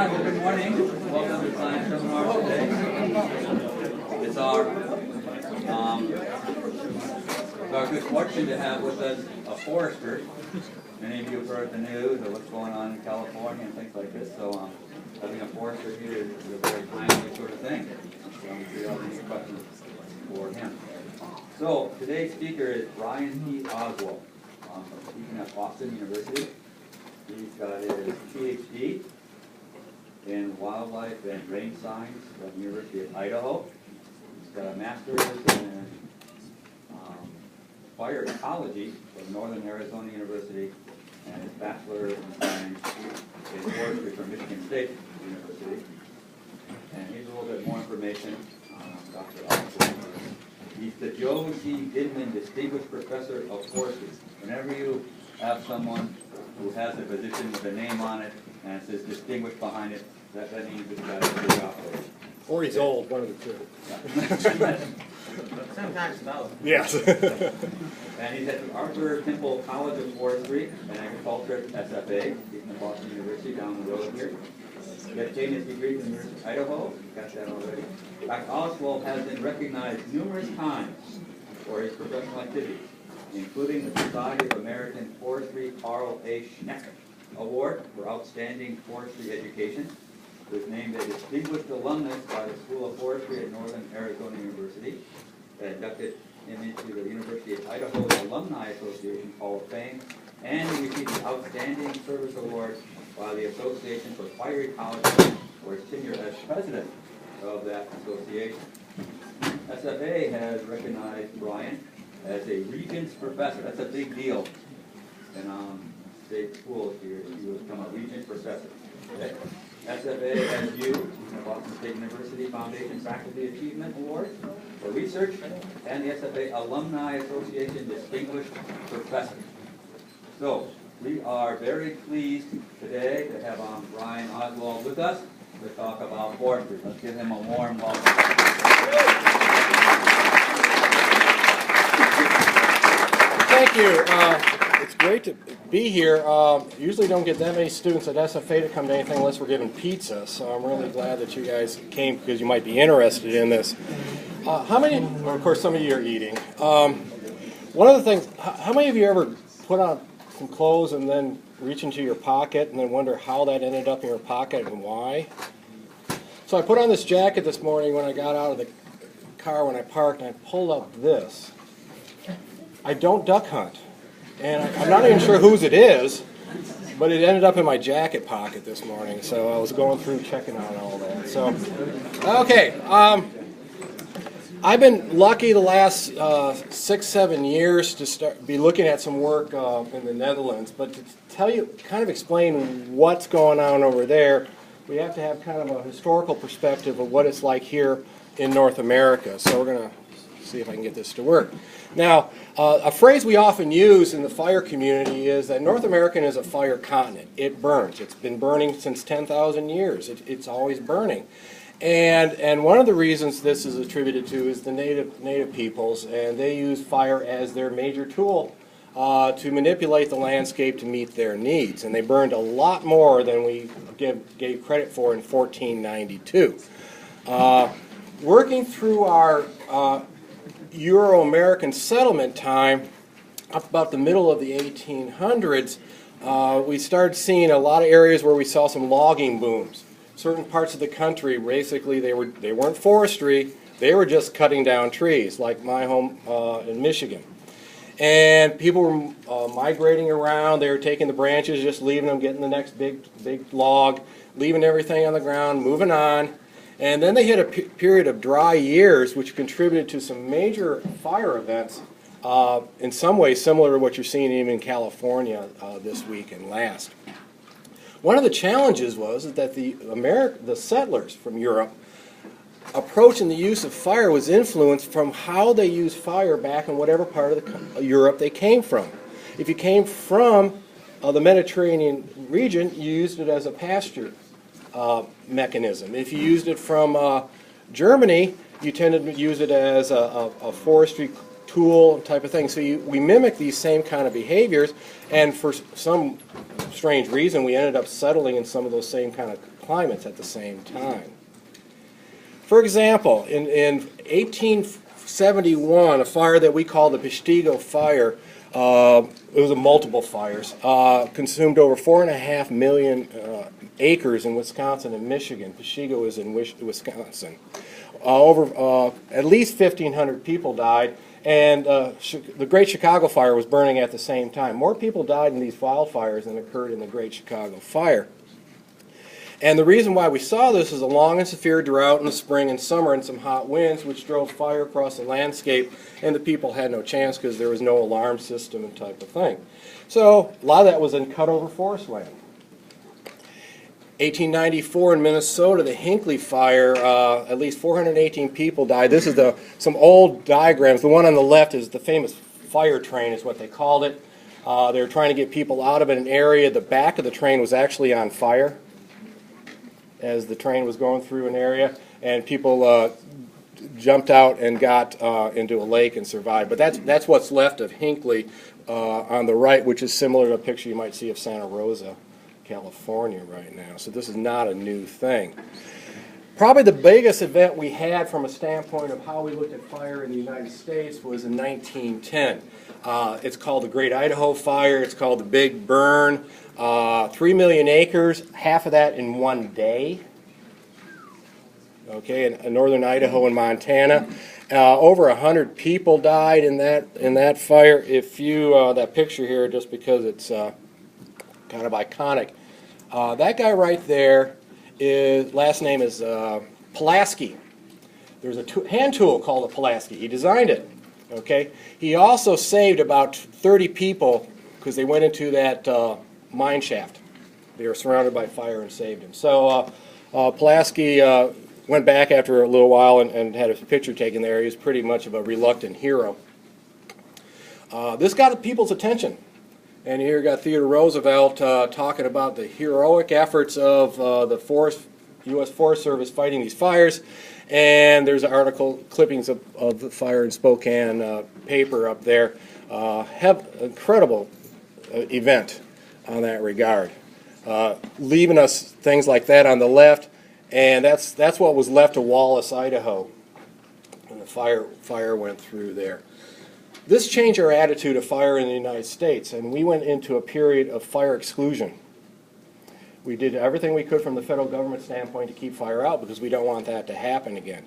right, well, good morning. Welcome to Science Seminar today. It's our good fortune to have with us a forester. Many of you have heard the news of what's going on in California and things like this, so having a forester here is a very timely sort of thing. So I'm sure you all have any questions for him. So today's speaker is Brian P. Oswald, speaking at Boston University. He's got his PhD in wildlife and brain science from the University of Idaho. He's got a master's in fire ecology from Northern Arizona University and his bachelor's in science in forestry from Michigan State University. And here's a little bit more information on Dr. Oswald. He's the Joe C. Didman Distinguished Professor of Forestry. Whenever you have someone who has a position with a name on it and it says distinguished behind it, that means this guy's a good operator. Or he's old, one of the two. Yeah. Sometimes both. Yes. And he's at the Arthur Temple College of Forestry and Agriculture at SFA, in Boston University down the road here. He obtained his degree from the University of Idaho. You got that already. Dr. Oswald has been recognized numerous times for his professional activities, including the Society of American Forestry Carl A. Schneck Award for Outstanding Forestry Education. He was named a distinguished alumnus by the School of Forestry at Northern Arizona University. Inducted him into the University of Idaho Alumni Association Hall of Fame, and he received the Outstanding Service Award by the Association for Fire Ecology for his tenure as president of that association. SFA has recognized Brian as a Regents Professor. That's a big deal in state schools here. He was become a Regents Professor. Okay. SFA has you, the Boston State University Foundation Faculty Achievement Award for research, and the SFA Alumni Association Distinguished Professor. So, we are very pleased today to have Brian Oswald with us to talk about forestry. Let's give him a warm welcome. Thank you. It's great to be here. Usually don't get that many students at SFA to come to anything unless we're giving pizza, so I'm really glad that you guys came because you might be interested in this. How many, well, of course some of you are eating. One of the things, how many of you ever put on some clothes and then reach into your pocket and then wonder how that ended up in your pocket and why? So I put on this jacket this morning when I got out of the car when I parked, and I pulled up this. I don't duck hunt. And I'm not even sure whose it is, but it ended up in my jacket pocket this morning, so I was going through checking out all that. So, okay, I've been lucky the last 6-7 years to be looking at some work in the Netherlands, but to tell you, kind of explain what's going on over there, we have to have kind of a historical perspective of what it's like here in North America. So we're going to see if I can get this to work. Now, a phrase we often use in the fire community is that North America is a fire continent. It burns. It's been burning since 10,000 years. It's always burning. And one of the reasons this is attributed to is the native peoples, and they use fire as their major tool to manipulate the landscape to meet their needs. And they burned a lot more than we gave credit for in 1492. Working through our Euro-American settlement time, up about the middle of the 1800s, we started seeing a lot of areas where we saw some logging booms. Certain parts of the country, basically, they weren't forestry, they were just cutting down trees, like my home in Michigan. And people were migrating around, they were taking the branches, just leaving them, getting the next big log, leaving everything on the ground, moving on. And then they hit a period of dry years, which contributed to some major fire events, in some ways similar to what you're seeing even in California this week and last. One of the challenges was that the settlers from Europe approach in the use of fire was influenced from how they used fire back in whatever part of Europe they came from. If you came from the Mediterranean region, you used it as a pasture mechanism. If you used it from Germany, you tended to use it as a forestry tool type of thing. So we mimic these same kind of behaviors, and for some strange reason, we ended up settling in some of those same kind of climates at the same time. For example, in 1871, a fire that we call the Peshtigo fire, it was a multiple fires, consumed over 4.5 million acres in Wisconsin and Michigan. Peshtigo is in Wisconsin. At least 1,500 people died, and the Great Chicago Fire was burning at the same time. More people died in these wildfires than occurred in the Great Chicago Fire. And the reason why we saw this is a long and severe drought in the spring and summer and some hot winds, which drove fire across the landscape, and the people had no chance because there was no alarm system and type of thing. So a lot of that was in cut-over forest land. 1894 in Minnesota, the Hinckley Fire, at least 418 people died. This is some old diagrams. The one on the left is the famous fire train, is what they called it. They were trying to get people out of an area. The back of the train was actually on fire as the train was going through an area, and people jumped out and got into a lake and survived. But that's what's left of Hinckley on the right, which is similar to a picture you might see of Santa Rosa, California right now. So this is not a new thing. Probably the biggest event we had from a standpoint of how we looked at fire in the United States was in 1910. It's called the Great Idaho Fire. It's called the Big Burn. 3 million acres, half of that in one day. Okay, in northern Idaho and Montana. Over 100 people died in that fire. If you that picture here, just because it's kind of iconic, that guy right there, last name is Pulaski. There's a hand tool called a Pulaski. He designed it. Okay, he also saved about 30 people because they went into that mine shaft. They were surrounded by fire and saved him. So Pulaski went back after a little while and had a picture taken there. He was pretty much of a reluctant hero. This got people's attention. And here you got Theodore Roosevelt talking about the heroic efforts of the U.S. Forest Service fighting these fires. And there's an article, clippings of the fire in Spokane paper up there. Incredible event on that regard. Leaving us things like that on the left. And that's what was left of Wallace, Idaho. And the fire went through there. This changed our attitude of fire in the United States, and we went into a period of fire exclusion. We did everything we could from the federal government standpoint to keep fire out because we don't want that to happen again.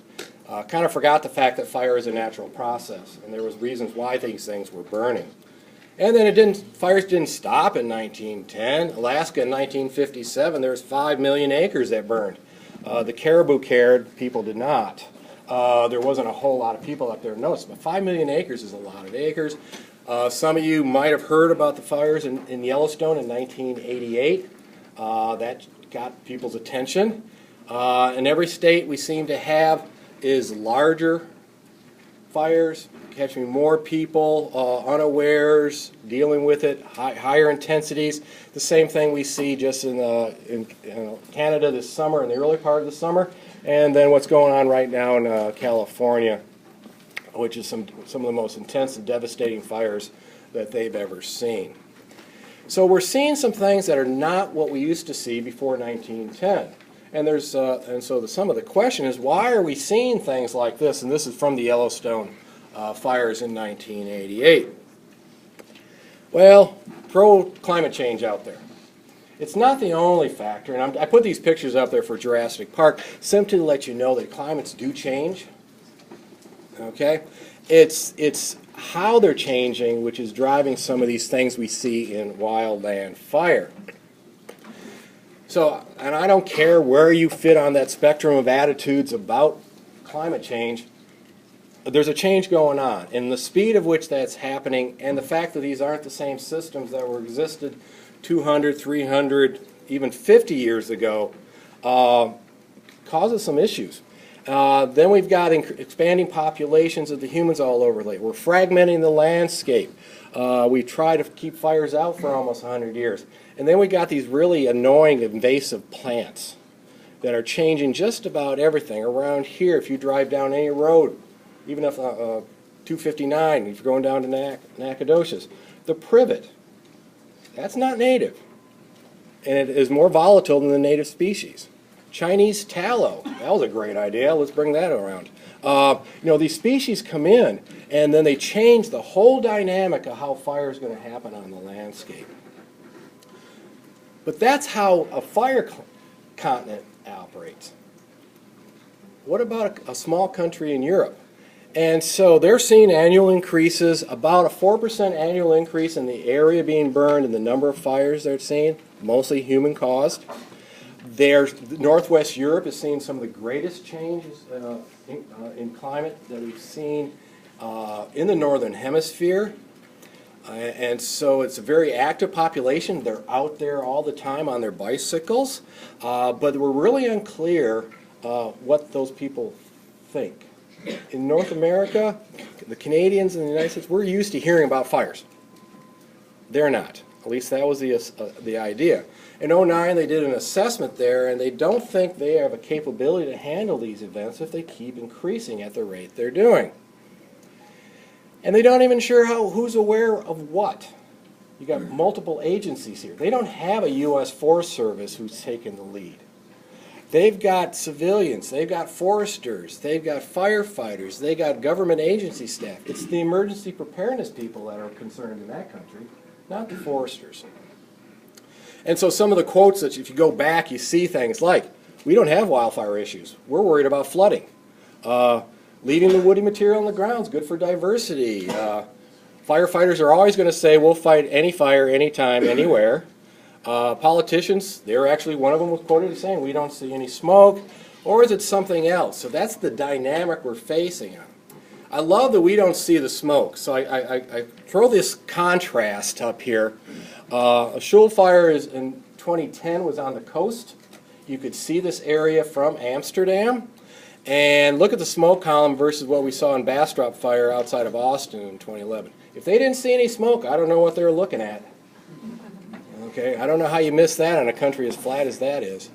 Kind of forgot the fact that fire is a natural process, and there was reasons why these things were burning. And then fires didn't stop in 1910. Alaska in 1957, there was 5 million acres that burned. The caribou cared, people did not. There wasn't a whole lot of people up there to notice, but 5 million acres is a lot of acres. Some of you might have heard about the fires in Yellowstone in 1988. That got people's attention. In every state we seem to have is larger fires, catching more people unawares, dealing with it, higher intensities. The same thing we see just in Canada this summer, in the early part of the summer. And then what's going on right now in California, which is some of the most intense and devastating fires that they've ever seen. So we're seeing some things that are not what we used to see before 1910. And so some of the question is, why are we seeing things like this? And this is from the Yellowstone fires in 1988. Well, pro-climate change out there. It's not the only factor, and I put these pictures up there for Jurassic Park simply to let you know that climates do change. Okay? It's how they're changing which is driving some of these things we see in wildland fire. So, and I don't care where you fit on that spectrum of attitudes about climate change, there's a change going on. And the speed of which that's happening and the fact that these aren't the same systems that were existed 200, 300, even 50 years ago causes some issues. Then we've got expanding populations of the humans all over. We're fragmenting the landscape. We try to keep fires out for almost 100 years. And then we got these really annoying invasive plants that are changing just about everything. Around here, if you drive down any road, even if 259, if you're going down to Nacogdoches, the privet, that's not native. And it is more volatile than the native species. Chinese tallow. That was a great idea. Let's bring that around. You know, these species come in, and then they change the whole dynamic of how fire is going to happen on the landscape. But that's how a fire continent operates. What about a small country in Europe? And so they're seeing annual increases, about a 4% annual increase in the area being burned and the number of fires they're seeing, mostly human caused. Northwest Europe is seeing some of the greatest changes in climate that we've seen in the northern hemisphere. And so it's a very active population. They're out there all the time on their bicycles. But we're really unclear what those people think. In North America, the Canadians and the United States, we're used to hearing about fires. They're not. At least that was the idea. In 2009, they did an assessment there, and they don't think they have a capability to handle these events if they keep increasing at the rate they're doing. And they don't even sure who's aware of what. You got multiple agencies here. They don't have a U.S. Forest Service who's taken the lead. They've got civilians, they've got foresters, they've got firefighters, they've got government agency staff. It's the emergency preparedness people that are concerned in that country, not the foresters. And so some of the quotes that if you go back, you see things like, we don't have wildfire issues. We're worried about flooding. Leaving the woody material on the ground is good for diversity. Firefighters are always going to say, we'll fight any fire, anytime, anywhere. Politicians, one of them was quoted as saying, we don't see any smoke, or is it something else? So that's the dynamic we're facing. I love that we don't see the smoke, so I throw this contrast up here. A Schul fire in 2010 was on the coast. You could see this area from Amsterdam, and look at the smoke column versus what we saw in Bastrop fire outside of Austin in 2011. If they didn't see any smoke, I don't know what they were looking at. Okay, I don't know how you miss that on a country as flat as that is.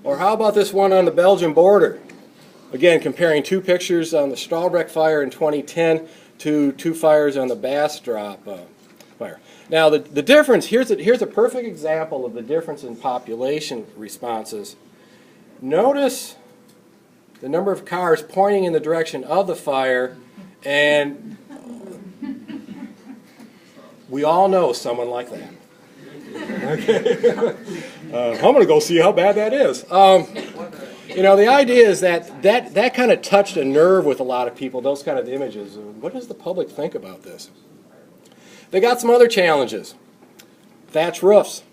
Or how about this one on the Belgian border? Again, comparing two pictures on the Straalbrecht fire in 2010 to two fires on the Bastrop fire. Now, the difference, here's a perfect example of the difference in population responses. Notice the number of cars pointing in the direction of the fire, and we all know someone like that. Okay. I'm going to go see how bad that is. You know, the idea is that kind of touched a nerve with a lot of people, those kind of images. What does the public think about this? They got some other challenges. Thatch roofs,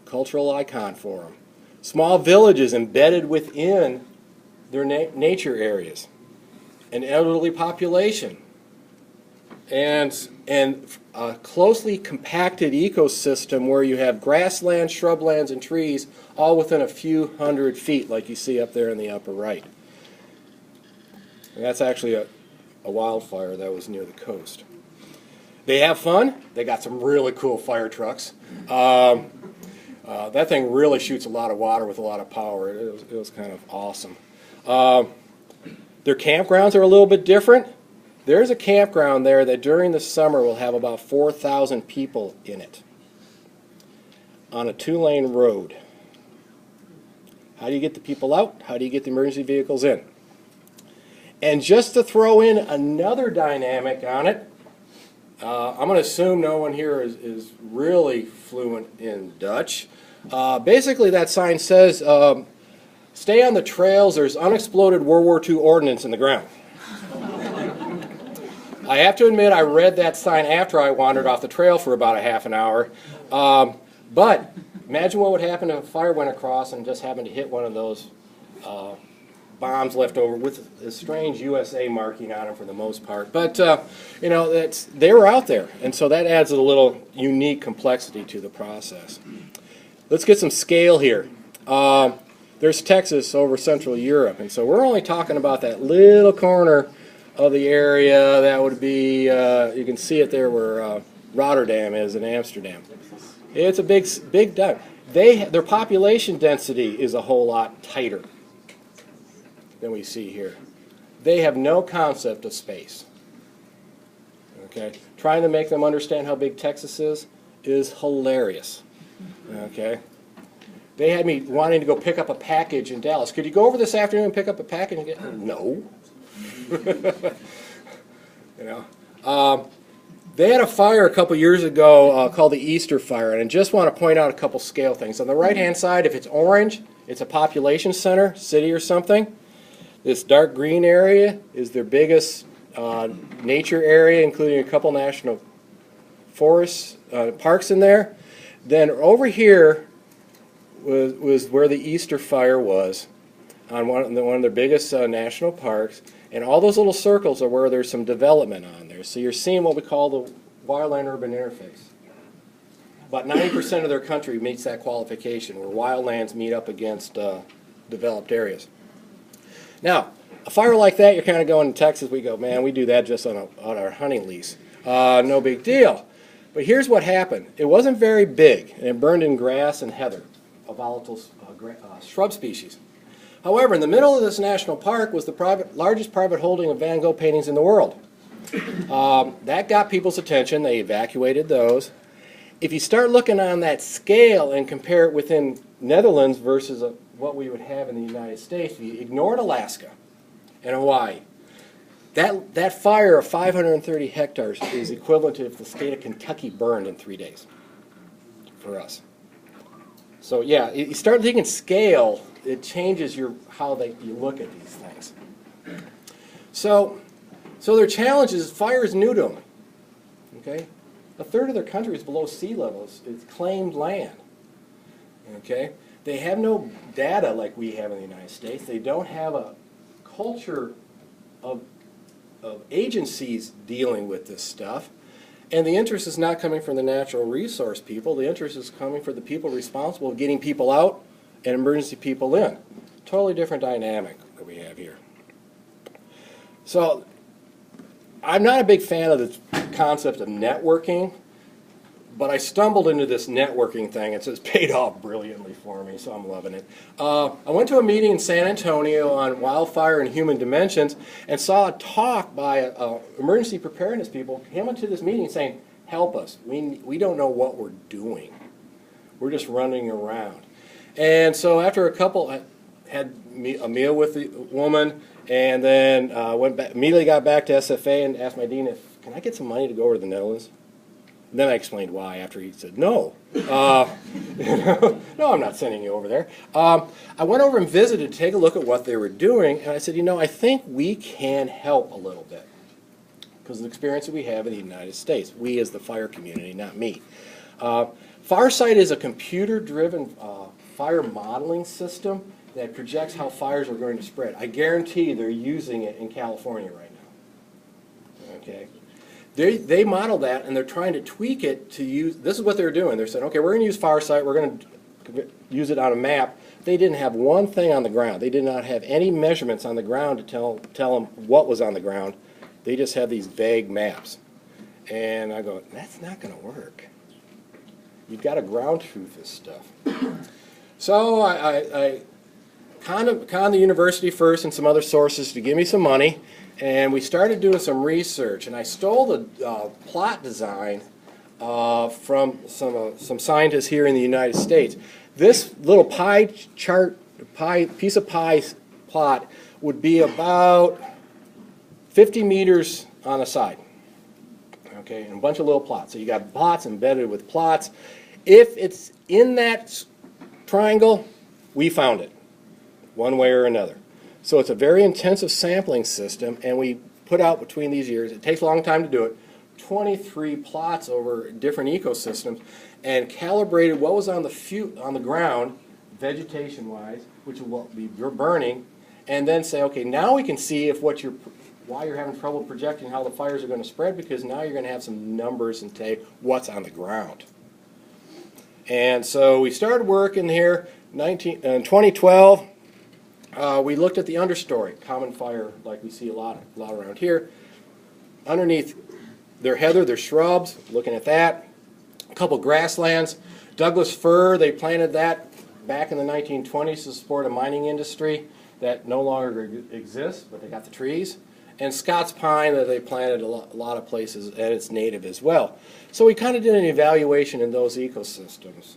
cultural icon for them. Small villages embedded within their nature areas. An elderly population. And a closely compacted ecosystem where you have grasslands, shrublands, and trees all within a few hundred feet, like you see up there in the upper right. And that's actually a wildfire that was near the coast. They have fun. They got some really cool fire trucks. That thing really shoots a lot of water with a lot of power. It was kind of awesome. Their campgrounds are a little bit different. There's a campground there that during the summer will have about 4,000 people in it on a 2-lane road. How do you get the people out? How do you get the emergency vehicles in? And just to throw in another dynamic on it, I'm going to assume no one here is really fluent in Dutch. Basically that sign says, stay on the trails, there's unexploded World War II ordnance in the ground. I have to admit I read that sign after I wandered off the trail for about a half an hour. But imagine what would happen if a fire went across and just happened to hit one of those bombs left over with a strange USA marking on them for the most part. But, you know, they were out there, and so that adds a little unique complexity to the process. Let's get some scale here. There's Texas over Central Europe, and so we're only talking about that little corner of the area. That would be, you can see it there where Rotterdam is in Amsterdam. It's a big dump. Their population density is a whole lot tighter than we see here. They have no concept of space. Okay, trying to make them understand how big Texas is hilarious. Okay, They had me wanting to go pick up a package in Dallas. Could you go over this afternoon and pick up a package? And get, no. You know. They had a fire a couple years ago called the Easter Fire, and I just want to point out a couple scale things. On the right-hand side, if it's orange, it's a population center, city or something. This dark green area is their biggest nature area, including a couple national forests, parks in there. Then over here was where the Easter Fire was, on one of their biggest national parks. And all those little circles are where there's some development on there. So you're seeing what we call the wildland-urban interface. About 90% of their country meets that qualification, where wildlands meet up against developed areas. Now, a fire like that, you're kind of going to Texas, we go, man, we do that just on our hunting lease. No big deal. But here's what happened. It wasn't very big, and it burned in grass and heather, a volatile shrub species. However, in the middle of this national park was the largest private holding of Van Gogh paintings in the world. That got people's attention. They evacuated those. If you start looking on that scale and compare it within Netherlands versus what we would have in the United States, if you ignored Alaska and Hawaii, that fire of 530 hectares is equivalent to if the state of Kentucky burned in 3 days for us. So yeah, you start thinking scale, it changes how you look at these things. So their challenge is fire is new to them. Okay, a third of their country is below sea levels. It's claimed land. Okay, they have no data like we have in the United States. They don't have a culture of agencies dealing with this stuff. And the interest is not coming from the natural resource people. The interest is coming from the people responsible for getting people out and emergency people in. Totally different dynamic that we have here. So I'm not a big fan of the concept of networking, but I stumbled into this networking thing. It's paid off brilliantly for me, so I'm loving it. I went to a meeting in San Antonio on wildfire and human dimensions and saw a talk by emergency preparedness people came into this meeting saying, help us. We don't know what we're doing. We're just running around. And so after a couple, I had a meal with the woman and then immediately got back to SFA and asked my dean, can I get some money to go over to the Netherlands? And then I explained why after he said, no. No, I'm not sending you over there. I went over and visited to take a look at what they were doing, and I said, I think we can help a little bit because of the experience that we have in the United States. We as the fire community, not me. Farsight is a computer-driven fire modeling system that projects how fires are going to spread. I guarantee they're using it in California right now. Okay. They model that, and they're trying to tweak it to use, this is what they're doing. They're saying, okay, we're going to use Farsight, we're going to use it on a map. They didn't have one thing on the ground. They did not have any measurements on the ground to tell them what was on the ground. They just had these vague maps. And I go, that's not going to work. You've got to ground truth this stuff. So I conned the university first and some other sources to give me some money. And we started doing some research, and I stole the plot design from some scientists here in the United States. This little pie chart, piece of pie plot would be about 50 meters on a side. Okay, and a bunch of little plots. So you got plots embedded with plots. If it's in that triangle, we found it, one way or another. So it's a very intensive sampling system, and we put out between these years, it takes a long time to do it, 23 plots over different ecosystems, and calibrated what was on the ground, vegetation-wise, which will be burning, and then say, okay, now we can see if why you're having trouble projecting how the fires are going to spread, because now you're going to have some numbers and tell you what's on the ground. And so we started working here in 2012. We looked at the understory, common fire like we see a lot around here. Underneath their heather, their shrubs, looking at that. A couple grasslands. Douglas fir, they planted that back in the 1920s to support a mining industry that no longer exists, but they got the trees. And Scots pine that they planted a lot of places, and it's native as well. So we kind of did an evaluation in those ecosystems.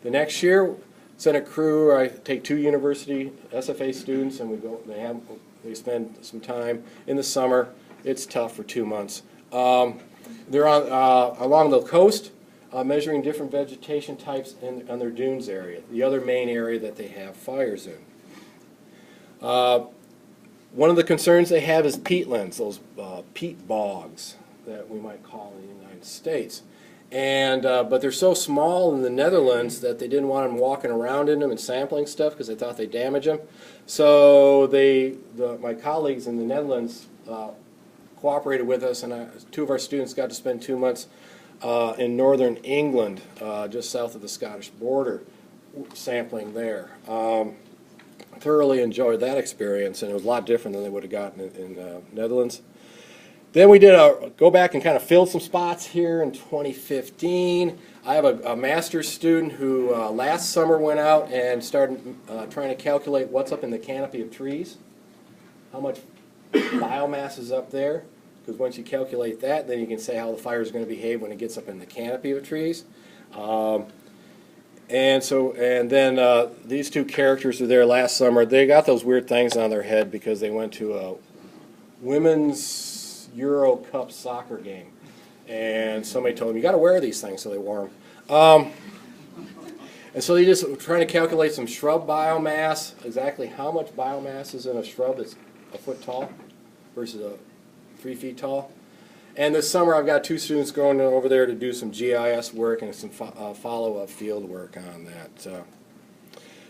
The next year, send a crew. I take 2 university SFA students, and we go. They spend some time in the summer. It's tough for 2 months. They're on along the coast, measuring different vegetation types on their dunes area, the other main area that they have fires in. One of the concerns they have is peatlands, those peat bogs that we might call in the United States. And but they're so small in the Netherlands that they didn't want them walking around in them and sampling stuff because they thought they'd damage them. So my colleagues in the Netherlands cooperated with us, and 2 of our students got to spend 2 months in northern England, just south of the Scottish border, sampling there. Thoroughly enjoyed that experience, and it was a lot different than they would have gotten in the Netherlands. Then we did go back and kind of filled some spots here in 2015. I have a master's student who last summer went out and started trying to calculate what's up in the canopy of trees, how much biomass is up there, because once you calculate that, then you can say how the fire is going to behave when it gets up in the canopy of trees. And then these 2 characters were there last summer. They got those weird things on their head because they went to a women's Euro Cup soccer game, and somebody told them, you got to wear these things, so they wore them. And so they just were trying to calculate some shrub biomass, exactly how much biomass is in a shrub that's a foot tall versus 3 feet tall. And this summer I've got 2 students going over there to do some GIS work and some follow-up field work on that.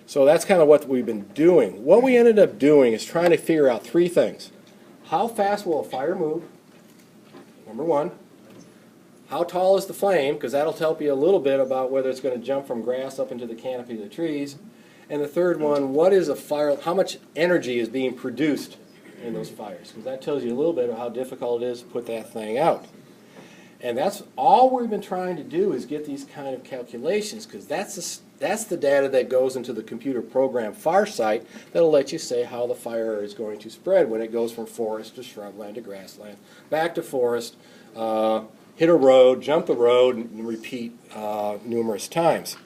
So that's kind of what we've been doing. What we ended up doing is trying to figure out 3 things. How fast will a fire move? Number 1. How tall is the flame? Because that'll tell you a little bit about whether it's going to jump from grass up into the canopy of the trees. And the third one, what is a fire? How much energy is being produced in those fires? Because that tells you a little bit of how difficult it is to put that thing out. And that's all we've been trying to do is get these kind of calculations, because that's the data that goes into the computer program FARSIGHT that'll let you say how the fire is going to spread when it goes from forest to shrubland to grassland, back to forest, hit a road, jump the road, and repeat numerous times.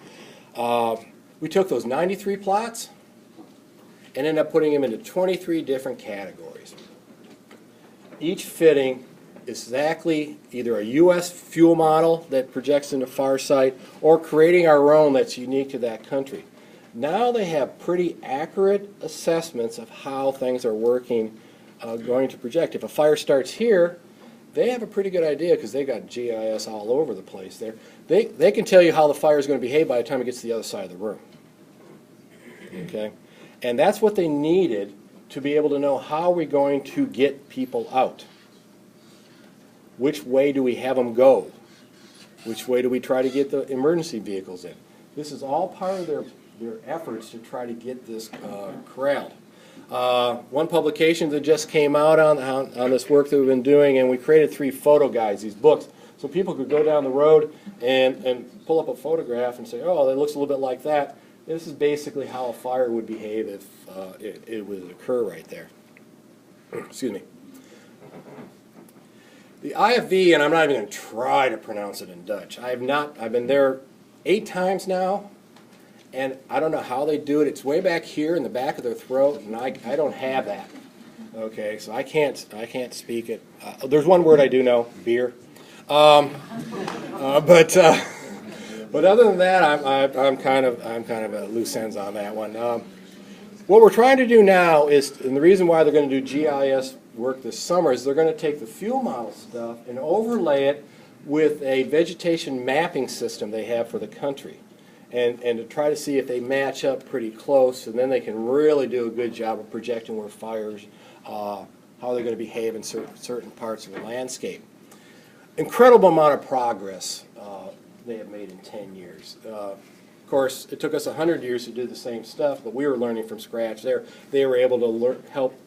We took those 93 plots and ended up putting them into 23 different categories. Each fitting exactly either a U.S. fuel model that projects into FARSIGHT or creating our own that's unique to that country. Now they have pretty accurate assessments of how things are working, going to project. If a fire starts here, they have a pretty good idea because they've got GIS all over the place there. They can tell you how the fire is going to behave by the time it gets to the other side of the room. Okay? And that's what they needed to be able to know how we're going to get people out. Which way do we have them go? Which way do we try to get the emergency vehicles in? This is all part of their efforts to try to get this corralled. One publication that just came out on this work that we've been doing, and we created 3 photo guides, these books, so people could go down the road and pull up a photograph and say, oh, that looks a little bit like that. This is basically how a fire would behave if it would occur right there. Excuse me. The IFV, and I'm not even going to try to pronounce it in Dutch. I've been there 8 times now, and I don't know how they do it. It's way back here in the back of their throat, and I don't have that. Okay, so I can't speak it. There's one word I do know: beer. But other than that, I'm kind of at loose ends on that one. What we're trying to do now is, and the reason why they're going to do GIS work this summer, is they're going to take the fuel model stuff and overlay it with a vegetation mapping system they have for the country, and to try to see if they match up pretty close, and then they can really do a good job of projecting where fires, how they're going to behave in certain parts of the landscape. Incredible amount of progress they have made in 10 years. Of course, it took us 100 years to do the same stuff, but we were learning from scratch there. They were able to help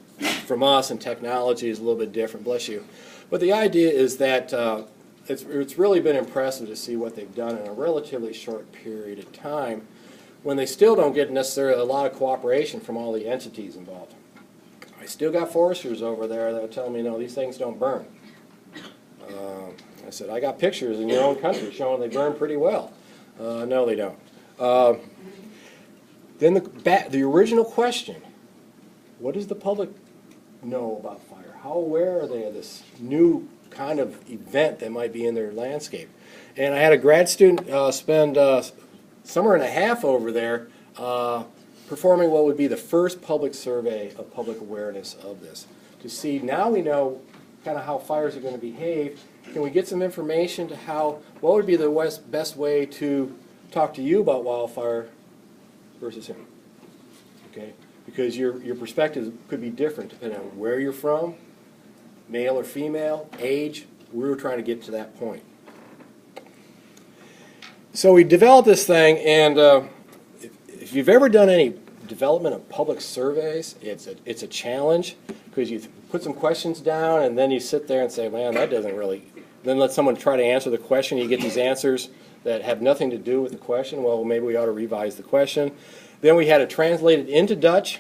from us, and technology is a little bit different, bless you. But the idea is that it's really been impressive to see what they've done in a relatively short period of time, when they still don't get necessarily a lot of cooperation from all the entities involved. I still got foresters over there that are telling me, no, these things don't burn. I said, I got pictures in your own country showing they burn pretty well. No, they don't. Then the original question, what does the public know about fire? How aware are they of this new kind of event that might be in their landscape? And I had a grad student spend summer and a half over there performing what would be the first public survey of public awareness of this. To see, now we know kind of how fires are going to behave. Can we get some information to what would be the best way to talk to you about wildfire versus him? Okay, because your perspective could be different depending on where you're from, male or female, age. We were trying to get to that point. So we developed this thing, and if you've ever done any development of public surveys, it's a challenge, because you put some questions down and then you sit there and say, man, that doesn't really, then let someone try to answer the question. You get these answers that have nothing to do with the question. Well, maybe we ought to revise the question. Then we had it translated into Dutch,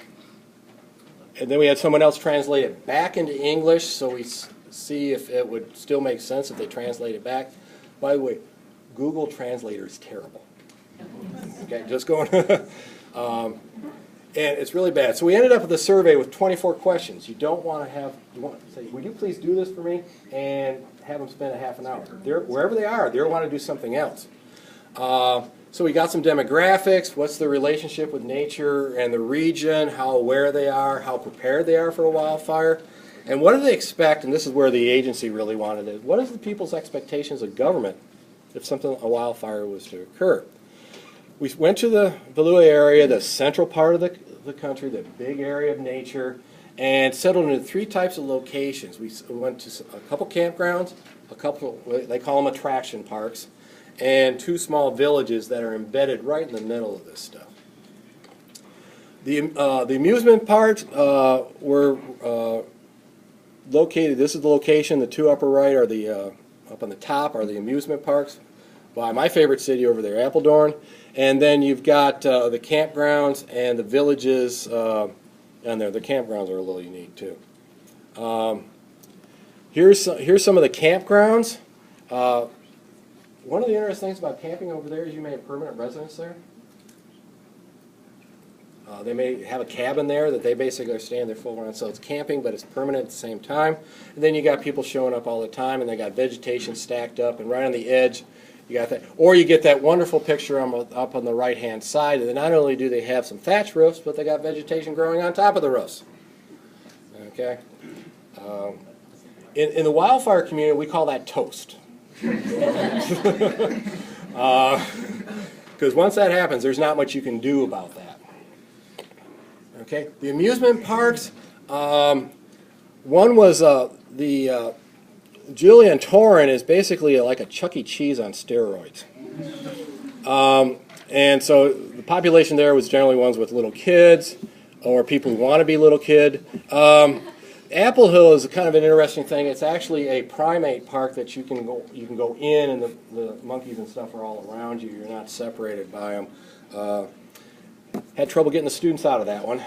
and then we had someone else translate it back into English, so we see if it would still make sense if they translate it back. By the way, Google Translator is terrible. Okay, just going. And it's really bad. So we ended up with a survey with 24 questions. You don't want to say, would you please do this for me, and have them spend a half an hour. Wherever they are, they want to do something else. So we got some demographics. What's the relationship with nature and the region, how aware they are, how prepared they are for a wildfire, and what do they expect, and this is where the agency really wanted it. What is the people's expectations of government if a wildfire was to occur? We went to the Valua area, the central part of the country, the big area of nature, and settled into 3 types of locations. We went to a couple campgrounds, a couple, they call them attraction parks, and 2 small villages that are embedded right in the middle of this stuff. The amusement parks were located, this is the location, the 2 upper right are up on the top are the amusement parks by my favorite city over there, Apeldoorn. And then you've got the campgrounds and the villages down there. The campgrounds are a little unique too. Here's some of the campgrounds. One of the interesting things about camping over there is you may have permanent residents there. They may have a cabin there that they basically are staying there full around, so it's camping, but it's permanent at the same time. And then you got people showing up all the time, and they got vegetation stacked up, and right on the edge, you got that. Or you get that wonderful picture up on the right-hand side, and not only do they have some thatch roofs, but they got vegetation growing on top of the roofs. Okay. In the wildfire community, we call that toast. Because once that happens, there's not much you can do about that. Okay, the amusement parks. One was the Julian Torin is basically like a Chuck E. Cheese on steroids. And so the population there was generally ones with little kids or people who want to be little kid. Apple Hill is kind of an interesting thing. It's actually a primate park that you can go in, and the monkeys and stuff are all around you. You're not separated by them. Had trouble getting the students out of that one.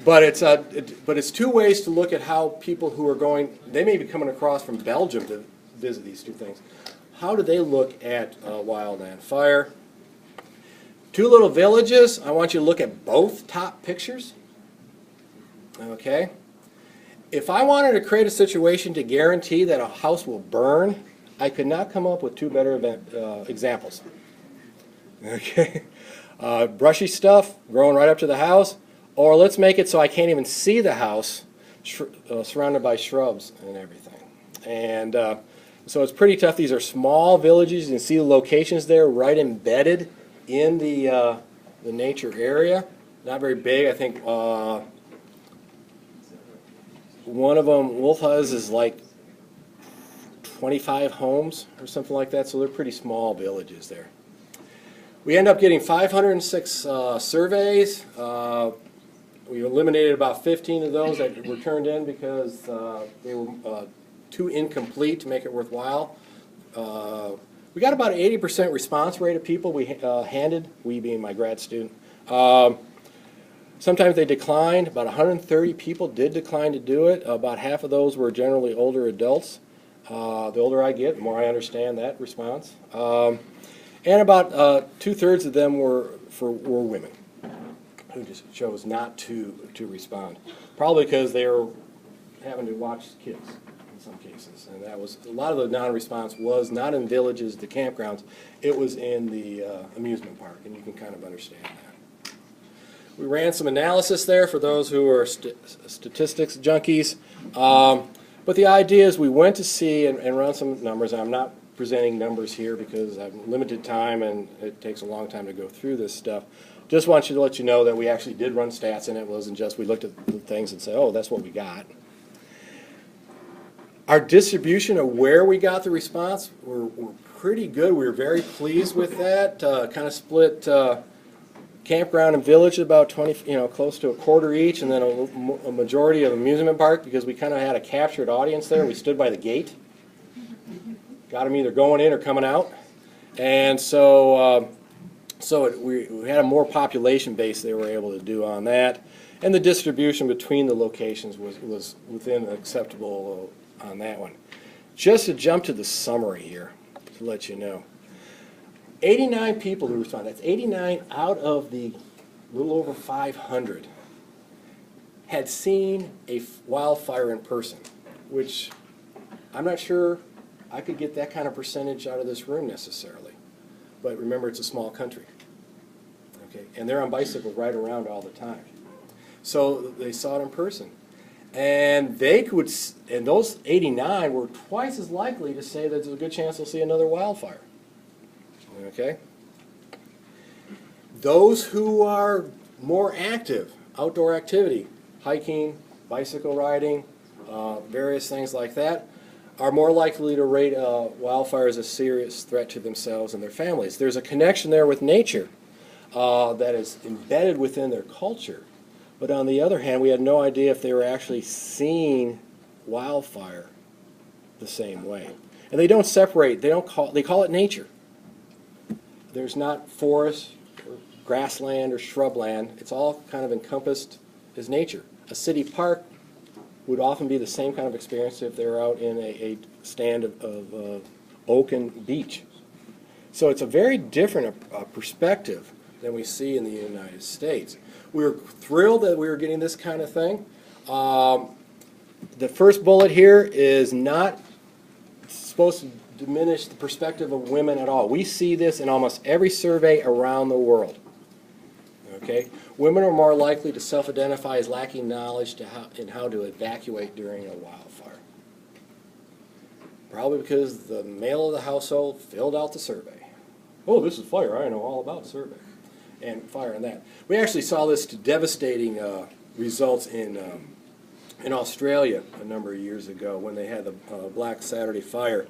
But it's 2 ways to look at how people who are going, they may be coming across from Belgium to visit these 2 things. How do they look at wildland fire? 2 little villages. I want you to look at both top pictures. Okay. If I wanted to create a situation to guarantee that a house will burn, I could not come up with 2 better examples. Okay. Brushy stuff growing right up to the house, or let's make it so I can't even see the house, surrounded by shrubs and everything. And so it's pretty tough. These are small villages. You can see the locations there right embedded in the nature area. Not very big. I think one of them, Wolfhuz, is like 25 homes or something like that, so they're pretty small villages there. We end up getting 506 surveys. We eliminated about 15 of those that were turned in because they were too incomplete to make it worthwhile. We got about an 80% response rate of people we handed, we being my grad student. Sometimes they declined. About 130 people did decline to do it. About half of those were generally older adults. The older I get, the more I understand that response. And about 2/3 of them were women. who just chose not to respond. Probably because they were having to watch kids in some cases. And that was, a lot of the non-response was not in villages, the campgrounds, it was in the amusement park, and you can kind of understand that. We ran some analysis there for those who are statistics junkies. But the idea is we went to see and run some numbers. I'm not presenting numbers here because I have limited time and it takes a long time to go through this stuff. Just want you to let you know that we actually did run stats, and it wasn't just we looked at the things and said, oh, that's what we got. Our distribution of where we got the response were pretty good. We were very pleased with that. Kind of split campground and village about 20, close to a quarter each, and then a majority of amusement park because we kind of had a captured audience there. We stood by the gate, got them either going in or coming out, and so we had a more population base they were able to do on that, and the distribution between the locations was within acceptable on that one. Just to jump to the summary here to let you know. 89 people who responded, that's 89 out of the little over 500, had seen a wildfire in person, which I'm not sure I could get that kind of percentage out of this room necessarily. But remember, it's a small country. Okay, and they're on bicycles right around all the time. So they saw it in person. And and those 89 were twice as likely to say that there's a good chance they'll see another wildfire. Okay? Those who are more active, outdoor activity, hiking, bicycle riding, various things like that, are more likely to rate wildfire as a serious threat to themselves and their families. There's a connection there with nature that is embedded within their culture. But on the other hand, we had no idea if they were actually seeing wildfire the same way. And they don't separate, they call it nature. There's not forest or grassland or shrubland. It's all kind of encompassed as nature. A city park would often be the same kind of experience if they're out in a stand of oak and beech. So it's a very different perspective than we see in the United States. We were thrilled that we were getting this kind of thing. The first bullet here is not supposed to diminish the perspective of women at all. We see this in almost every survey around the world. Okay? Women are more likely to self-identify as lacking knowledge in how to evacuate during a wildfire. Probably because the male of the household filled out the survey. Oh, this is fire. I know all about survey. And fire and that. We actually saw this to devastating results in Australia a number of years ago when they had the Black Saturday fire,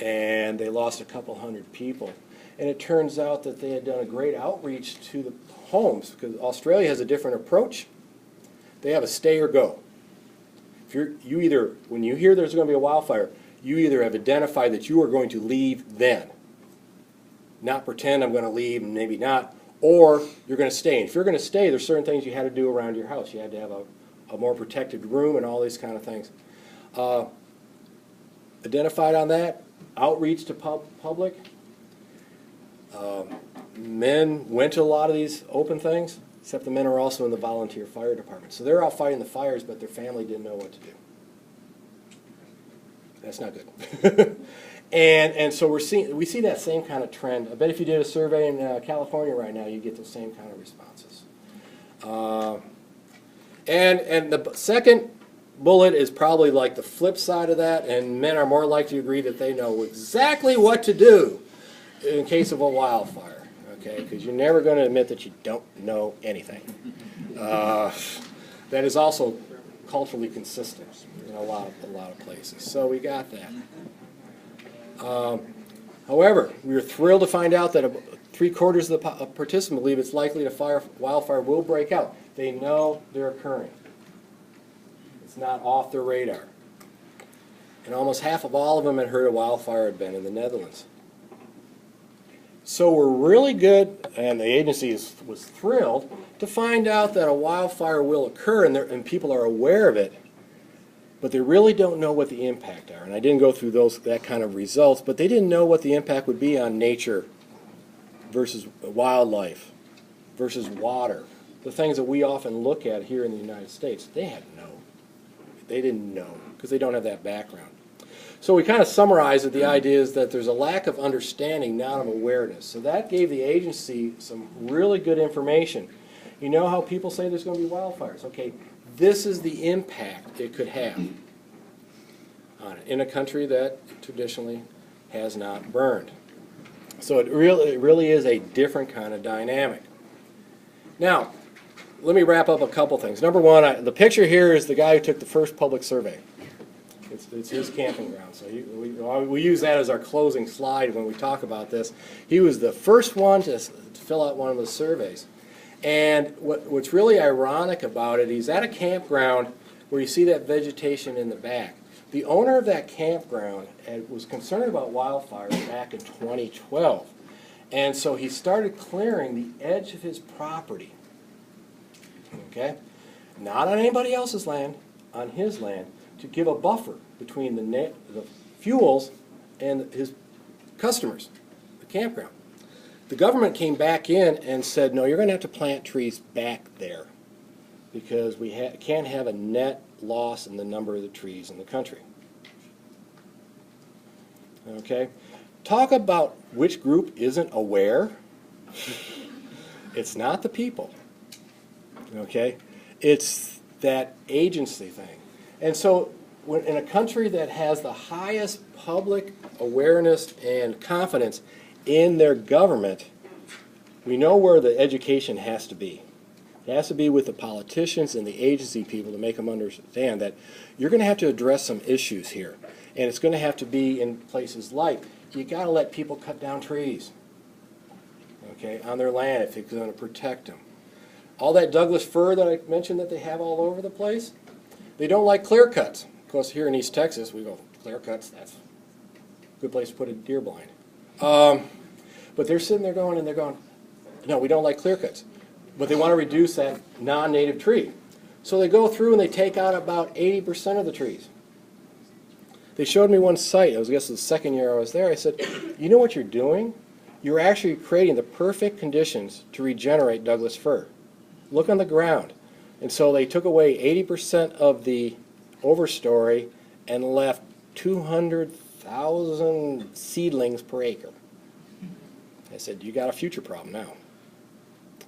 and they lost a couple hundred people. And it turns out that they had done a great outreach to the homes because Australia has a different approach. They have a stay or go. When you hear there's going to be a wildfire, you either have identified that you are going to leave then, not pretend I'm going to leave and maybe not, or you're going to stay. And if you're going to stay, there's certain things you had to do around your house. You had to have a more protected room and all these kind of things. Identified on that, outreach to public. Men went to a lot of these open things, except the men are also in the volunteer fire department. So they're out fighting the fires, but their family didn't know what to do. That's not good. And so we see that same kind of trend. I bet if you did a survey in California right now, you'd get the same kind of responses. And the second bullet is probably like the flip side of that, and men are more likely to agree that they know exactly what to do in case of a wildfire, okay? Because you're never going to admit that you don't know anything. That is also culturally consistent in a lot of places. So we got that. However, we were thrilled to find out that 3/4 of the participants believe it's likely wildfire will break out. They know they're occurring. It's not off their radar. And almost half of all of them had heard a wildfire had been in the Netherlands. So we're really good, and the agency was thrilled to find out that a wildfire will occur and people are aware of it, but they really don't know what the impact are. And I didn't go through that kind of results, but they didn't know what the impact would be on nature versus wildlife versus water the things that we often look at here in the United States, they didn't know because they don't have that background. So we kind of summarized that the idea is that there's a lack of understanding, not of awareness. So that gave the agency some really good information. You know how people say there's going to be wildfires? Okay, this is the impact it could have on it in a country that traditionally has not burned. So it really is a different kind of dynamic. Now, let me wrap up a couple things. Number one, the picture here is the guy who took the first public survey. It's his camping ground, so we use that as our closing slide when we talk about this. He was the first one to fill out one of the surveys. And what's really ironic about it, he's at a campground where you see that vegetation in the back. The owner of that campground was concerned about wildfires back in 2012. And so he started clearing the edge of his property. Okay? Not on anybody else's land, on his land, to give a buffer between the fuels and his customers, the campground. The government came back in and said, no, you're going to have to plant trees back there because we can't have a net loss in the number of the trees in the country. Okay? Talk about which group isn't aware. It's not the people. Okay? It's that agency thing. And so in a country that has the highest public awareness and confidence in their government, we know where the education has to be. It has to be with the politicians and the agency people to make them understand that you're going to have to address some issues here. And it's going to have to be in places like, you got to let people cut down trees, okay, on their land if it's going to protect them. All that Douglas fir that I mentioned that they have all over the place, they don't like clear cuts. Of course, here in East Texas, we go, clear cuts, that's a good place to put a deer blind. But they're sitting there going, no, we don't like clear cuts. But they want to reduce that non-native tree. So they go through and they take out about 80% of the trees. They showed me one site, I guess the second year I was there, I said, you know what you're doing? You're actually creating the perfect conditions to regenerate Douglas fir. Look on the ground. And so they took away 80% of the overstory and left 200,000 seedlings per acre. I said, you got a future problem now.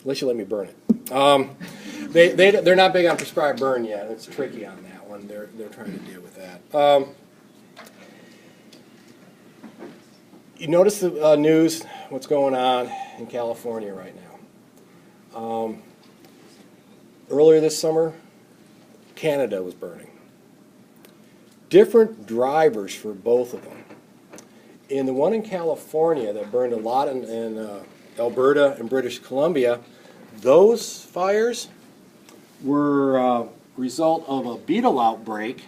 Unless you let me burn it. They're not big on prescribed burn yet. It's tricky on that one. They're trying to deal with that. You notice the news, what's going on in California right now. Earlier this summer, Canada was burning. Different drivers for both of them. In the one in California that burned a lot in Alberta and British Columbia, those fires were a result of a beetle outbreak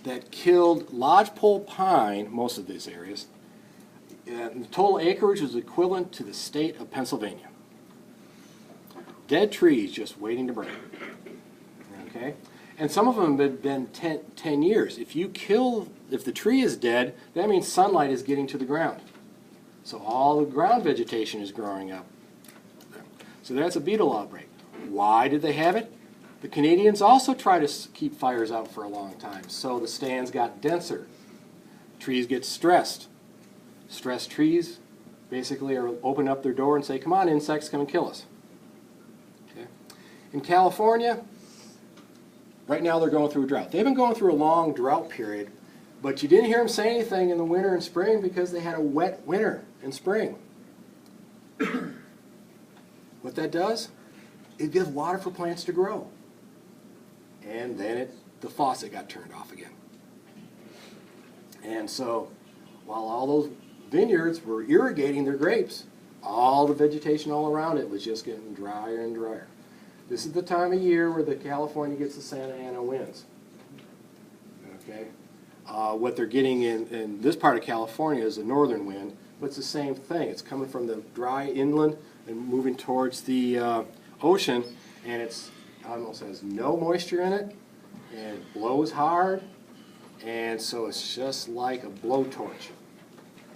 that killed lodgepole pine, most of these areas. And the total acreage was equivalent to the state of Pennsylvania. Dead trees just waiting to burn. Okay? And some of them have been 10 years. If the tree is dead, that means sunlight is getting to the ground. So all the ground vegetation is growing up. So that's a beetle outbreak. Why did they have it? The Canadians also try to keep fires out for a long time. So the stands got denser. Trees get stressed. Stressed trees basically are open up their door and say, come on, insects, come and kill us. Okay. In California, right now they're going through a drought. They've been going through a long drought period, but you didn't hear them say anything in the winter and spring because they had a wet winter and spring. What that does, it gives water for plants to grow. And then the faucet got turned off again. And so while all those vineyards were irrigating their grapes, all the vegetation all around it was just getting drier and drier. This is the time of year where the California gets the Santa Ana winds. Okay? What they're getting in this part of California is the northern wind, but it's the same thing. It's coming from the dry inland and moving towards the ocean, and it's almost has no moisture in it, and it blows hard, and so it's just like a blowtorch.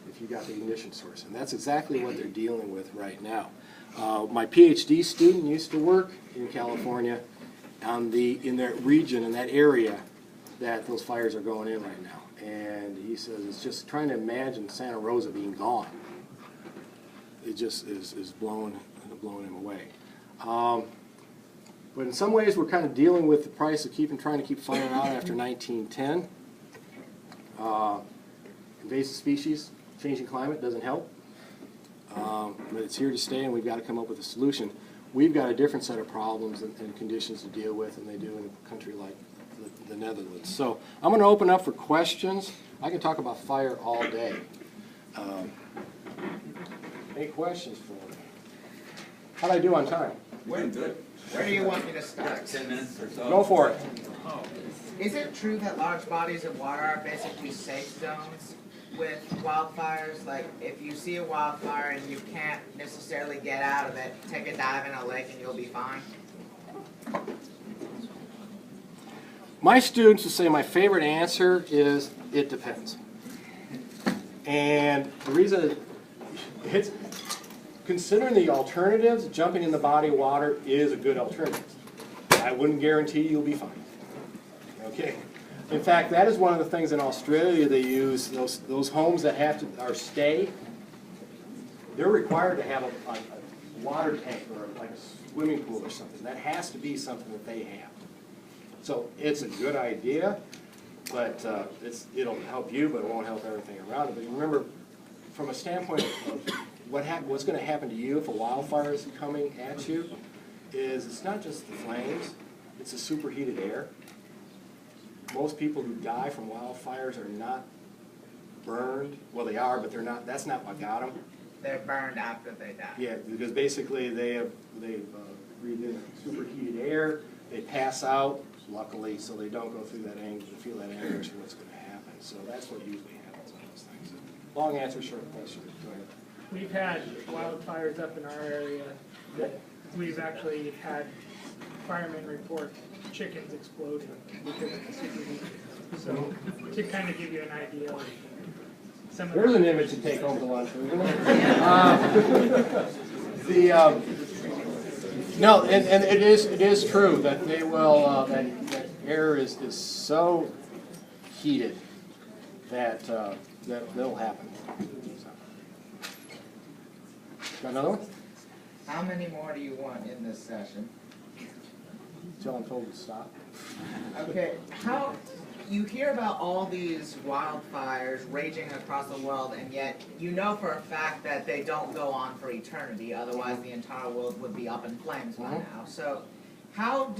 If you got the ignition source. And that's exactly what they're dealing with right now. My PhD student used to work in California in that region, in that area that those fires are going in right now. And he says it's just trying to imagine Santa Rosa being gone. It just is blowing him away. But in some ways, we're kind of dealing with the price of trying to keep fire out after 1910. Invasive species, changing climate doesn't help. But it's here to stay, and we've got to come up with a solution. We've got a different set of problems and conditions to deal with than they do in a country like the Netherlands. So I'm going to open up for questions. I can talk about fire all day. Any questions for me? How'd I do on time? We're good. Where do you want me to start? 10 minutes or so. Go for it. Is it true that large bodies of water are basically safe zones with wildfires? Like, if you see a wildfire and you can't necessarily get out of it, take a dive in a lake and you'll be fine? My students will say my favorite answer is it depends. And the reason it's considering the alternatives, jumping in the body of water is a good alternative. I wouldn't guarantee you'll be fine. Okay. In fact, that is one of the things in Australia they use. Those homes that are stay, they're required to have a water tank or like a swimming pool or something. That has to be something that they have. So it's a good idea, but it'll help you, but it won't help everything around it. But remember, from a standpoint of what's going to happen to you if a wildfire is coming at you, is it's not just the flames, it's the superheated air. Most people who die from wildfires are not burned. Well, they are, but they're not. That's not what got them. They're burned after they die. Yeah, because basically they've breathed in superheated air. They pass out, luckily, so they don't go through that anger, feel that anguish of what's going to happen. So that's what usually happens on those things. Long answer, short question. Go ahead. We've had wildfires up in our area that we've actually had firemen report chickens exploding because of the superheat. So to kind of give you an idea of some of There's an image to take home to lunch. No, and it is true that they will that air is so heated that that'll happen. Got another one? How many more do you want in this session? Until I'm told to stop. Okay, how you hear about all these wildfires raging across the world, and yet you know for a fact that they don't go on for eternity, otherwise the entire world would be up in flames by now. So how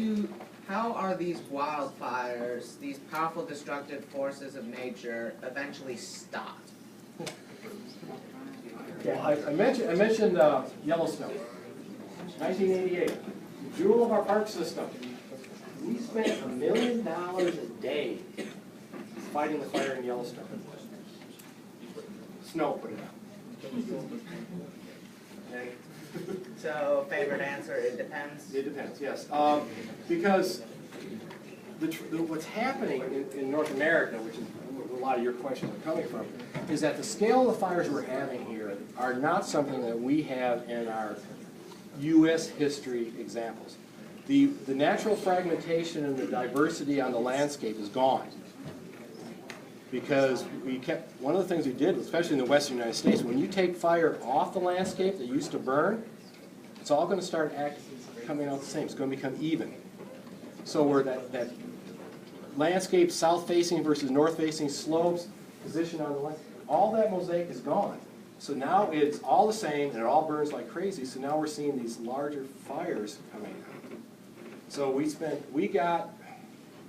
are these wildfires, these powerful destructive forces of nature, eventually stopped? Well, I mentioned Yellowstone, 1988, the jewel of our park system. We spent $1 million a day fighting the fire in Yellowstone. Snow put it out. Okay. So, favorite answer, it depends? It depends, yes. Because what's happening in North America, which is where a lot of your questions are coming from, is that the scale of the fires we're having here are not something that we have in our U.S. history examples. The natural fragmentation and the diversity on the landscape is gone. Because one of the things we did, especially in the western United States, when you take fire off the landscape that used to burn, it's all going to start coming out the same. It's going to become even. So where that landscape south-facing versus north-facing slopes, position on the landscape, all that mosaic is gone. So now it's all the same, and it all burns like crazy, so now we're seeing these larger fires coming out. So we got,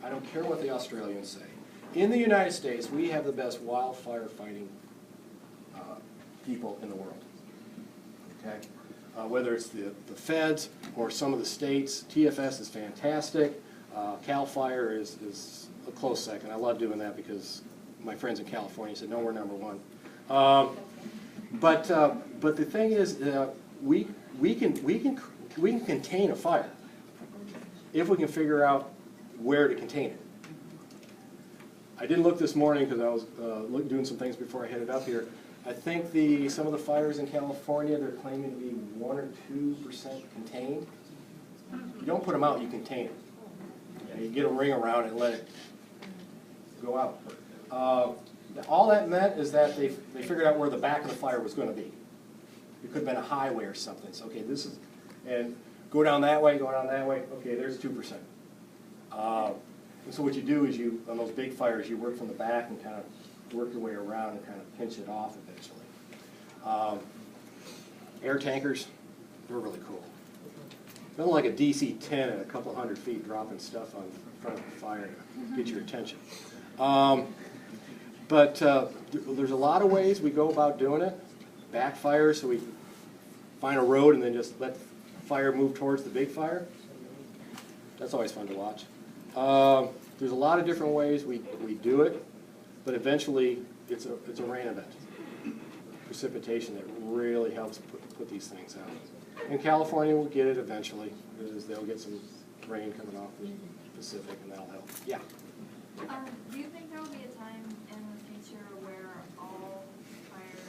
I don't care what the Australians say, in the United States, we have the best wildfire fighting people in the world. Okay? Whether it's the feds or some of the states, TFS is fantastic. CAL FIRE is a close second. I love doing that because my friends in California said, no, we're number one. But the thing is, we can contain a fire if we can figure out where to contain it. I didn't look this morning because I was doing some things before I headed up here. I think some of the fires in California, they're claiming to be 1 or 2% contained. You don't put them out, you contain them. You get a ring around it and let it go out. All that meant is that they figured out where the back of the fire was going to be. It could have been a highway or something. So, okay, this is, and go down that way, okay, there's 2%. And so what you do is on those big fires, you work from the back and kind of work your way around and kind of pinch it off eventually. Air tankers, they're really cool. Nothing like a DC-10 at a couple hundred feet dropping stuff on front of the fire to get your attention. But there's a lot of ways we go about doing it. Backfire, so we find a road and then just let fire move towards the big fire. That's always fun to watch. There's a lot of different ways we do it, but eventually it's a rain event. Precipitation that really helps put these things out. And California will get it eventually, because they'll get some rain coming off the Pacific, and that'll help. Yeah? Do you think there will be a time in the future where all fire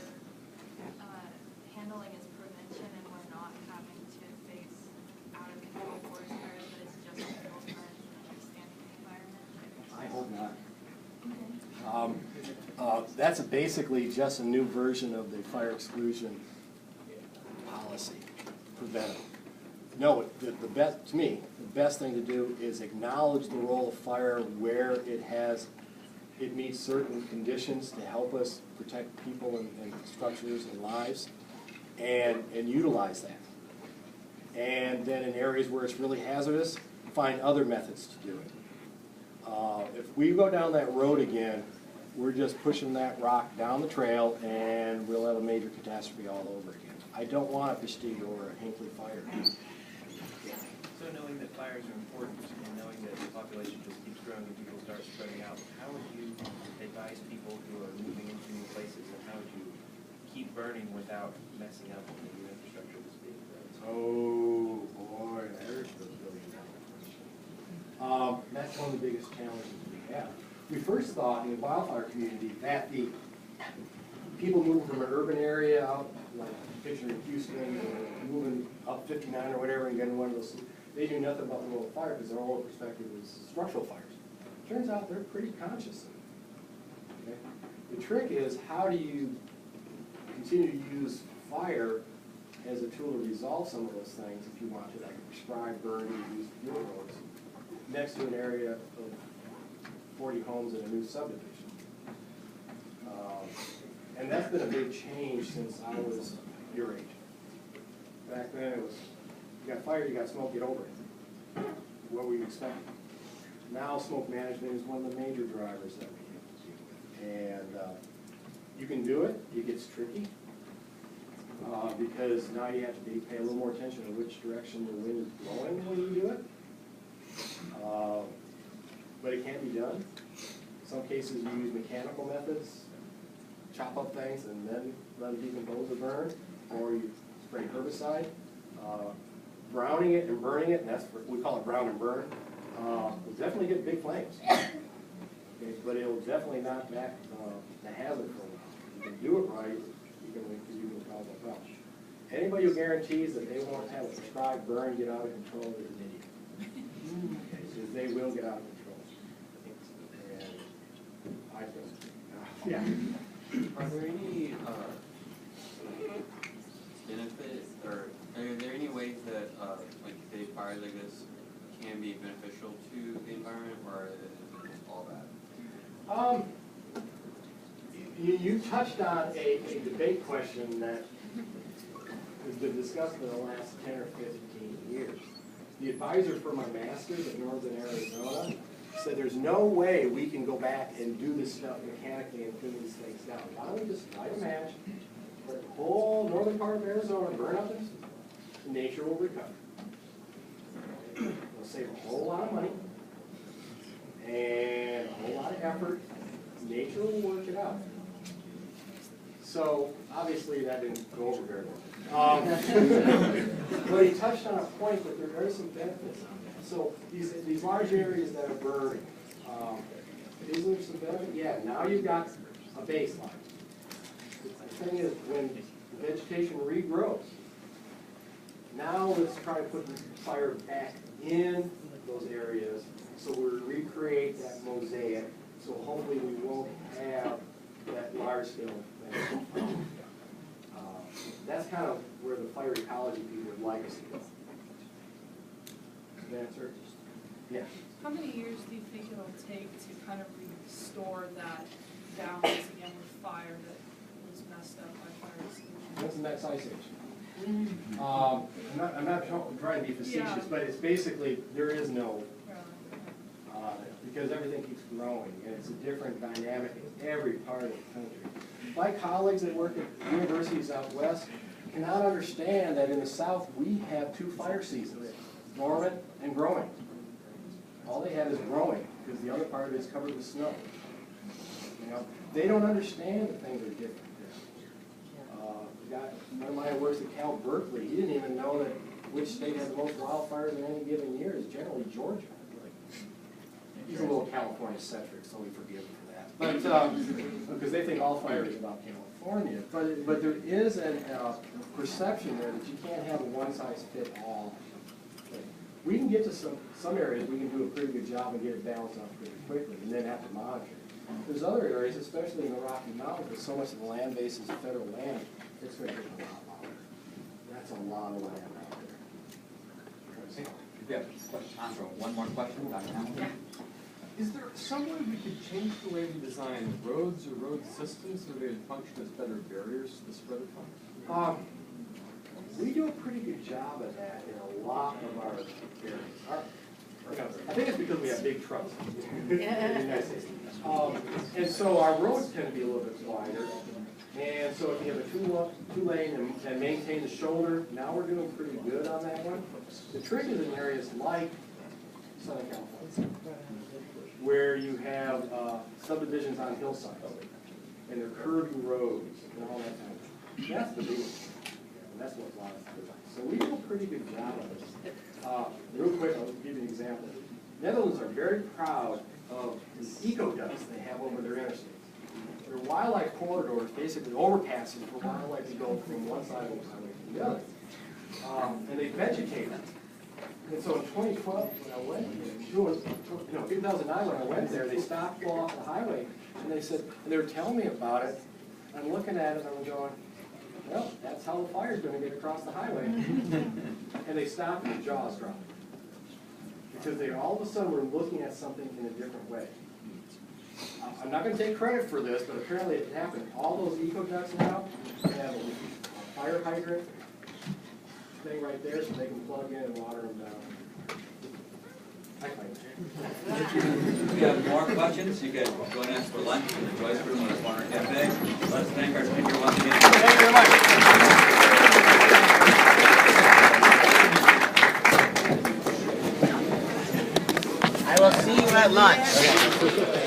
handling is prevention and we're not having to face out-of-control forest fires, but it's just control currents and understanding the environment? I hope not. That's basically just a new version of the fire exclusion policy. Prevent. No, the best, to me, the best thing to do is acknowledge the role of fire where it meets certain conditions to help us protect people and structures and lives, and utilize that. And then in areas where it's really hazardous, find other methods to do it. If we go down that road again, we're just pushing that rock down the trail, and we'll have a major catastrophe all over again. I don't want a Prestige or a Hinckley fire. So knowing that fires are important and knowing that the population just keeps growing and people start spreading out, how would you advise people who are moving into new places, and how would you keep burning without messing up the new infrastructure that's being built? Oh boy, there's the billion-dollar question. That's one of the biggest challenges we have. We first thought in the wildfire community that the people moving from an urban area out, like picture in Houston, or moving up 59 or whatever and getting one of those, they knew nothing about the role of fire because their whole perspective was structural fires. Turns out they're pretty conscious of it. Okay? The trick is, how do you continue to use fire as a tool to resolve some of those things if you want to, like prescribe burn and use fuel roads next to an area of 40 homes in a new subdivision. And that's been a big change since I was your age. Back then it was, you got fire, you got smoke, get over it. What were you expecting? Now smoke management is one of the major drivers that we have to deal with. And you can do it, it gets tricky. Because now you have to pay a little more attention to which direction the wind is blowing when you do it. But it can be done. In some cases you use mechanical methods, chop up things and then let them decompose or burn, or you spray herbicide. Browning it and burning it, and that's what we call it, brown and burn, will definitely get big flames. Okay, but it will definitely knock back the hazard for a while. If you can do it right, you can cause a problem. Anybody who guarantees that they won't have a prescribed burn get out of control is an idiot. Okay, because they will get out of control. And I don't. Yeah. Are there any benefits, or are there any ways that, like, say, fires like this can be beneficial to the environment, or is it all bad? You touched on a debate question that has been discussed for the last 10 or 15 years. The advisor for my master's at Northern Arizona said there's no way we can go back and do this stuff mechanically and thin these things down. Why don't we just light a match, let the whole northern part of Arizona burn up, and nature will recover. It'll save a whole lot of money and a whole lot of effort. Nature will work it out. So obviously that didn't go over very well. But he touched on a point that there are some benefits. So these large areas that are burning, is there some benefit? Yeah, now you've got a baseline. The thing is, when vegetation regrows, now let's try to put the fire back in those areas so we recreate that mosaic. So hopefully we won't have that large scale thing. That's kind of where the fire ecology people would like us to go. Does that answer? Yeah. How many years do you think it'll take to kind of restore that balance again with fire that was messed up by fire extinguisher? What's the next ice age? I'm not trying to be facetious, but it's basically, there is no, because everything keeps growing, and it's a different dynamic in every part of the country. My colleagues that work at universities out west cannot understand that in the south we have 2 fire seasons, dormant and growing. All they have is growing, because the other part of it is covered with snow. You know, they don't understand that things are different. One of my works at Cal Berkeley, he didn't even know that which state has the most wildfires in any given year is generally Georgia. He's a little California-centric, so we forgive him for that. But because they think all fire is about California. But there is a perception there that you can't have a one-size-fit-all thing. We can get to some areas, we can do a pretty good job and get it balanced out pretty quickly, and then have to monitor it. There's other areas, especially in the Rocky Mountains, where so much of the land base is federal land, it's going to take a lot longer. That's a lot of land out there. If you have time for one more question, Dr. Hamilton? Is there some way we could change the way we design roads or road systems so they function as better barriers to the spread of fire? We do a pretty good job of that in a lot of our areas. I think it's because we have big trucks in the United States. And so our roads tend to be a little bit wider. And so if you have a two-lane and maintain the shoulder, now we're doing pretty good on that one. The trick is in areas like Southern California, where you have subdivisions on hillsides, and they're curving roads and all that kind of thing. That's the big one. And that's what a lot of people. So we do a pretty good job of this. Real quick, I'll give you an example. Netherlands are very proud of the eco-ducts they have over their interstates. They're wildlife corridors, basically overpasses for wildlife to go from one side of the highway to the other. And they vegetate it. And so in 2012, when I went, 2009 when I went there, they stopped off the highway, and they said, and they were telling me about it. I'm looking at it, and I'm going, well, that's how the fire's going to get across the highway. And they stopped, and the jaws dropped. Because they all of a sudden were looking at something in a different way. I'm not going to take credit for this, but apparently it happened. All those eco-ducts now have a fire hydrant thing right there so they can plug in and water them down. If you have more questions, you can join us for lunch in the Joyce Room or the Corner Cafe. Let's thank our speaker once again. Thank you very much. I will see you at lunch.